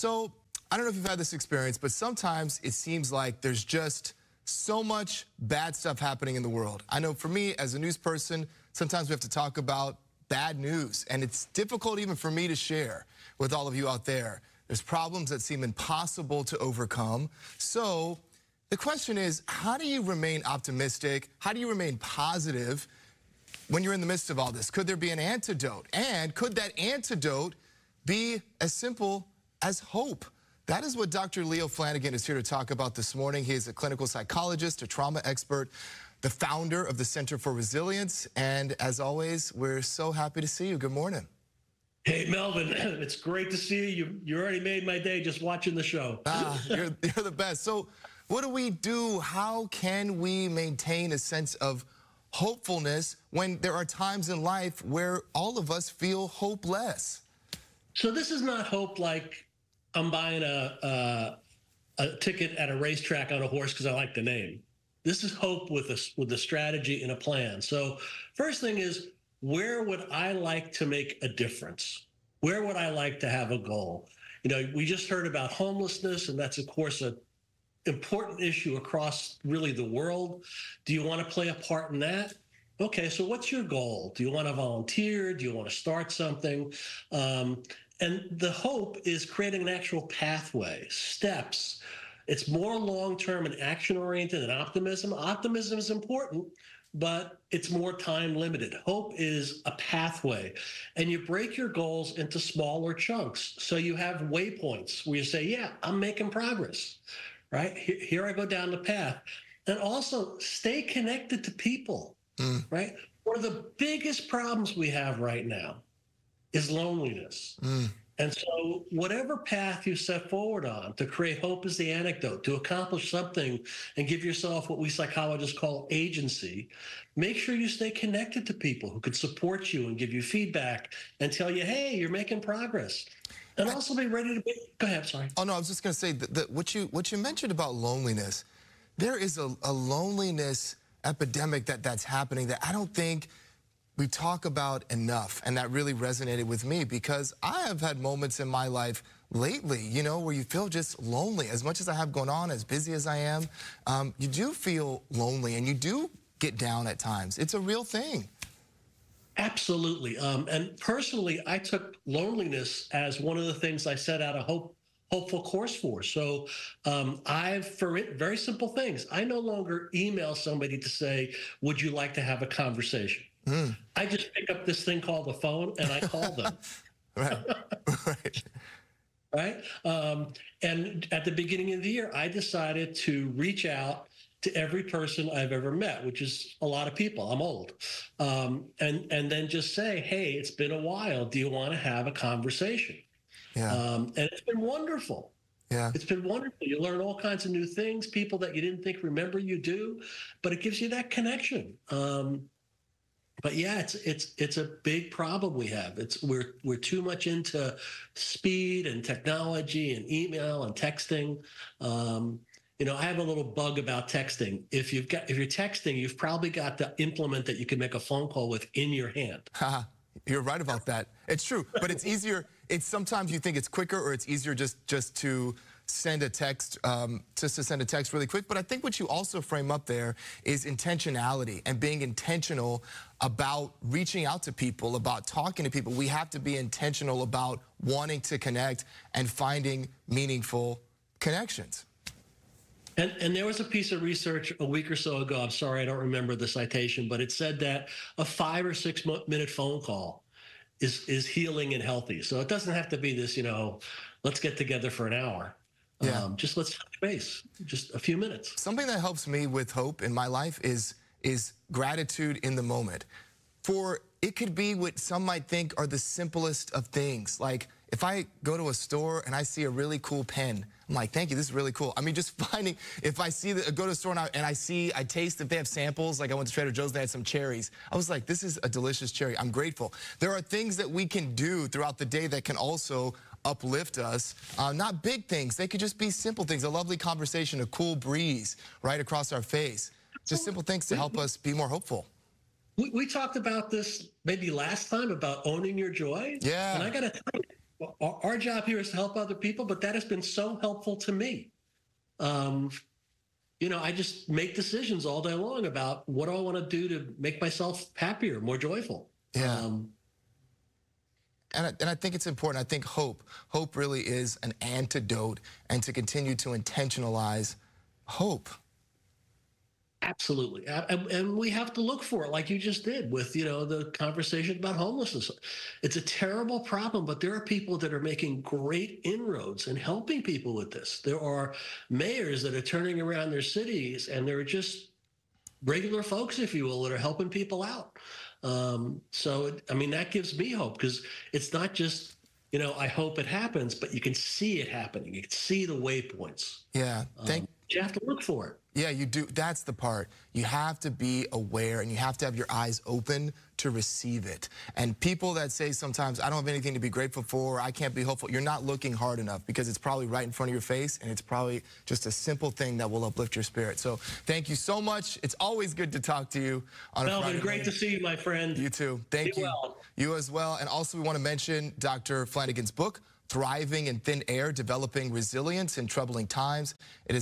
So, I don't know if you've had this experience, but sometimes it seems like there's just so much bad stuff happening in the world. I know for me, as a news person, sometimes we have to talk about bad news, and it's difficult even for me to share with all of you out there. There's problems that seem impossible to overcome. So, the question is, how do you remain optimistic? How do you remain positive when you're in the midst of all this? Could there be an antidote? And could that antidote be as simple as hope? That is what Dr. Leo Flanagan is here to talk about this morning. He is a clinical psychologist, a trauma expert, the founder of the Center for Resilience. And as always, we're so happy to see you. Good morning. Hey, Melvin, it's great to see you. You already made my day just watching the show. You're the best. So what do we do? How can we maintain a sense of hopefulness when there are times in life where all of us feel hopeless? So this is not hope like I'm buying a ticket at a racetrack on a horse because I like the name. This is hope with a strategy and a plan. So first thing is, where would I like to make a difference? Where would I like to have a goal? You know, we just heard about homelessness, and that's, of course, an important issue across really the world. Do you want to play a part in that? Okay, so what's your goal? Do you want to volunteer? Do you want to start something? And the hope is creating an actual pathway, steps. It's more long-term and action-oriented than optimism. Optimism is important, but it's more time-limited. Hope is a pathway, and you break your goals into smaller chunks. So you have waypoints where you say, yeah, I'm making progress, right? Here I go down the path. And also stay connected to people, right? One of the biggest problems we have right now is loneliness. And so whatever path you set forward on to create hope is the antidote, to accomplish something and give yourself what we psychologists call agency, make sure you stay connected to people who could support you and give you feedback and tell you, hey, you're making progress. And also be ready to be, go ahead, sorry. Oh, no, I was just going to say that what you mentioned about loneliness, there is a loneliness epidemic that's happening that I don't think we talk about enough, and that really resonated with me because I have had moments in my life lately, you know, where you feel just lonely. As much as I have going on, as busy as I am, you do feel lonely, and you do get down at times. It's a real thing. Absolutely. And personally, I took loneliness as one of the things I set out a hopeful course for. So very simple things. I no longer email somebody to say, would you like to have a conversation? I just pick up this thing called the phone and I call them. Right. Right. Right. And at the beginning of the year, I decided to reach out to every person I've ever met, which is a lot of people. I'm old. And then just say, hey, it's been a while. Do you want to have a conversation? Yeah. And it's been wonderful. Yeah. It's been wonderful. You learn all kinds of new things, people that you didn't think remember you do, but it gives you that connection. But yeah, it's a big problem we have. We're too much into speed and technology and email and texting. You know, I have a little bug about texting. If you're texting, you've probably got the implement that you can make a phone call with in your hand. You're right about that. It's true, but it's easier. It's sometimes you think it's quicker, or it's easier just to send a text, send a text really quick. But I think what you also frame up there is intentionality and being intentional about reaching out to people, about talking to people. We have to be intentional about wanting to connect and finding meaningful connections. And there was a piece of research a week or so ago, I'm sorry, I don't remember the citation, but it said that a 5 or 6 minute phone call is healing and healthy. So it doesn't have to be this, you know, let's get together for an hour. Yeah. Just let's touch base, just a few minutes. Something that helps me with hope in my life is gratitude in the moment. For it could be what some might think are the simplest of things. Like if I go to a store and I see a really cool pen, I'm like, thank you, this is really cool. I mean, just finding, if I see go to a store and I taste if they have samples, like I went to Trader Joe's, they had some cherries. I was like, this is a delicious cherry. I'm grateful. There are things that we can do throughout the day that can also uplift us. Not big things. They could just be simple things. A lovely conversation, a cool breeze right across our face. Just simple things to help us be more hopeful. We talked about this maybe last time about owning your joy. Yeah. And I got to tell you, our job here is to help other people, but that has been so helpful to me. I just make decisions all day long about what do I want to do to make myself happier, more joyful. Yeah. And I think it's important. I think hope really is an antidote, and to continue to intentionalize hope. Absolutely. And we have to look for it like you just did with, the conversation about homelessness. It's a terrible problem, but there are people that are making great inroads in helping people with this. There are mayors that are turning around their cities, and they're just regular folks, if you will, that are helping people out. That gives me hope, because it's not just, I hope it happens, but you can see it happening. You can see the waypoints. Yeah. You have to look for it. Yeah, you do. That's the part. You have to be aware, and you have to have your eyes open to receive it. And people that say sometimes, I don't have anything to be grateful for, I can't be hopeful, you're not looking hard enough, because it's probably right in front of your face, and it's probably just a simple thing that will uplift your spirit. So thank you so much. It's always good to talk to you on a Friday Melvin, great to see you, my friend. You too. Thank you. Well. You as well. And also, we want to mention Dr. Flanagan's book, Thriving in Thin Air, Developing Resilience in Troubling Times. It is